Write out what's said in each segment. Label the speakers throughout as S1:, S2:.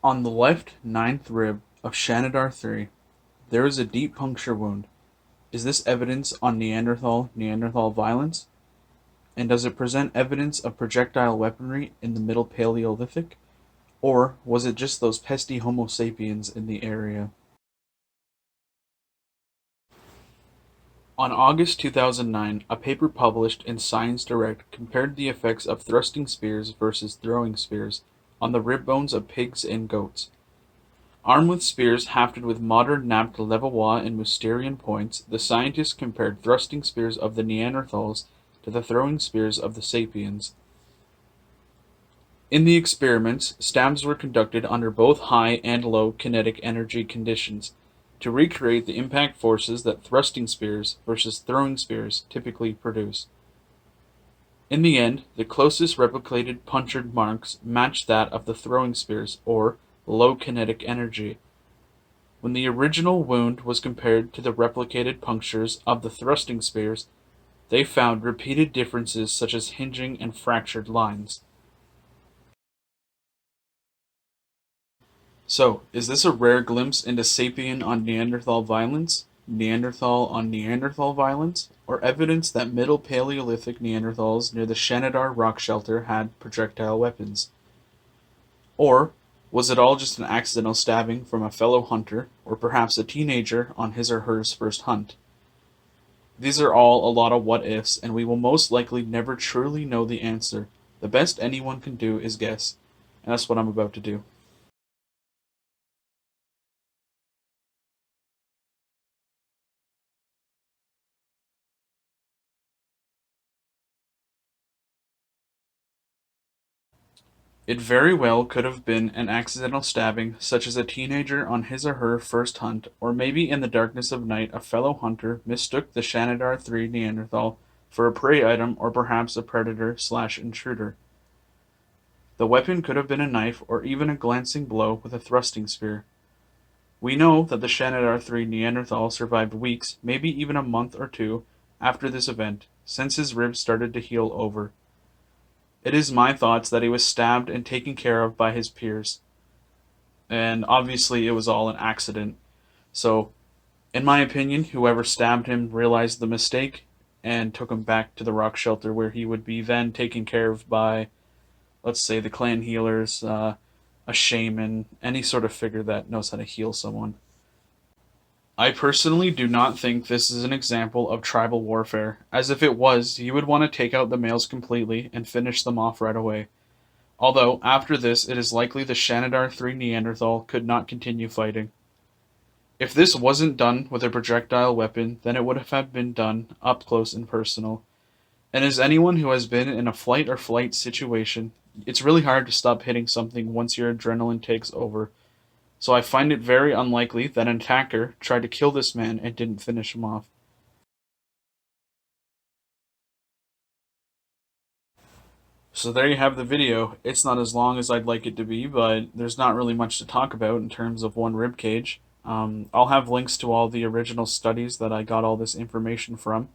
S1: On the left ninth rib of Shanidar 3, there is a deep puncture wound. Is this evidence on Neanderthal violence? And does it present evidence of projectile weaponry in the Middle Paleolithic? Or was it just those pesky Homo sapiens in the area? On August 2009, a paper published in Science Direct compared the effects of thrusting spears versus throwing spears on the rib bones of pigs and goats. Armed with spears hafted with modern napped Levallois and Mousterian points, the scientists compared thrusting spears of the Neanderthals to the throwing spears of the sapiens. In the experiments, stabs were conducted under both high and low kinetic energy conditions to recreate the impact forces that thrusting spears versus throwing spears typically produce. In the end, the closest replicated punctured marks matched that of the throwing spears, or low kinetic energy. When the original wound was compared to the replicated punctures of the thrusting spears, they found repeated differences such as hinging and fractured lines. So, is this a rare glimpse into sapien on Neanderthal violence, Neanderthal on Neanderthal violence, or evidence that Middle Paleolithic Neanderthals near the Shanidar rock shelter had projectile weapons? Or was it all just an accidental stabbing from a fellow hunter, or perhaps a teenager on his or her first hunt? These are all a lot of what ifs, and we will most likely never truly know the answer. The best anyone can do is guess, and that's what I'm about to do. It very well could have been an accidental stabbing, such as a teenager on his or her first hunt, or maybe in the darkness of night a fellow hunter mistook the Shanidar 3 Neanderthal for a prey item or perhaps a predator/intruder. The weapon could have been a knife or even a glancing blow with a thrusting spear. We know that the Shanidar 3 Neanderthal survived weeks, maybe even a month or two, after this event, since his ribs started to heal over. It is my thoughts that he was stabbed and taken care of by his peers. And obviously, it was all an accident. So, in my opinion, whoever stabbed him realized the mistake and took him back to the rock shelter where he would be then taken care of by, let's say, the clan healers, a shaman, any sort of figure that knows how to heal someone. I personally do not think this is an example of tribal warfare, as if it was, you would want to take out the males completely and finish them off right away. Although, after this, it is likely the Shanidar 3 Neanderthal could not continue fighting. If this wasn't done with a projectile weapon, then it would have been done up close and personal. And as anyone who has been in a flight or flight situation, it's really hard to stop hitting something once your adrenaline takes over. So I find it very unlikely that an attacker tried to kill this man and didn't finish him off. So there you have the video. It's not as long as I'd like it to be, but there's not really much to talk about in terms of one rib cage. I'll have links to all the original studies that I got all this information from.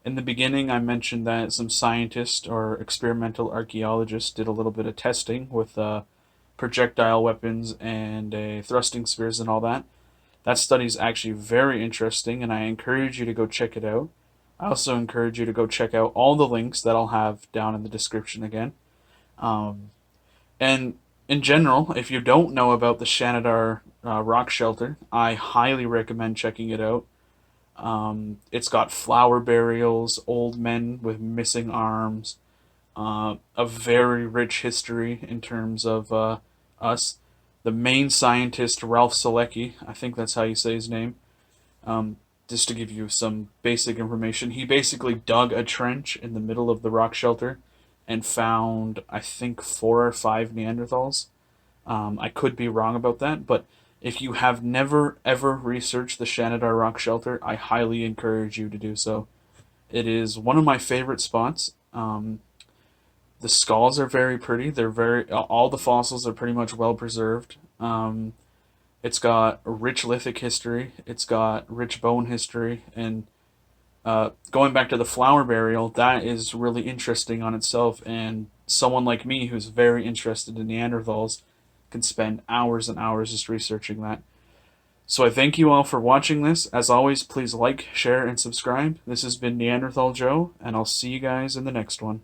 S1: In the beginning, I mentioned that some scientists or experimental archaeologists did a little bit of testing with projectile weapons and thrusting spears and all that. That study is actually very interesting, and I encourage you to go check it out. I also encourage you to go check out all the links that I'll have down in the description again. Um, and in general, if you don't know about the Shanidar rock shelter, I highly recommend checking it out. It's got flower burials, old men with missing arms, a very rich history in terms of us. The main scientist, Ralph Solecki, I think that's how you say his name, just to give you some basic information, he basically dug a trench in the middle of the rock shelter and found, I think, 4 or 5 Neanderthals. I could be wrong about that, but if you have never ever researched the Shanidar rock shelter, I highly encourage you to do so. It is one of my favorite spots. The skulls are very pretty. They're very all the fossils are pretty much well preserved. It's got a rich lithic history. It's got rich bone history, and going back to the flower burial, that is really interesting on itself. And someone like me who's very interested in Neanderthals, can spend hours and hours just researching that. So I thank you all for watching this. As always, please like, share, and subscribe. This has been Neanderthal Joe, and I'll see you guys in the next one.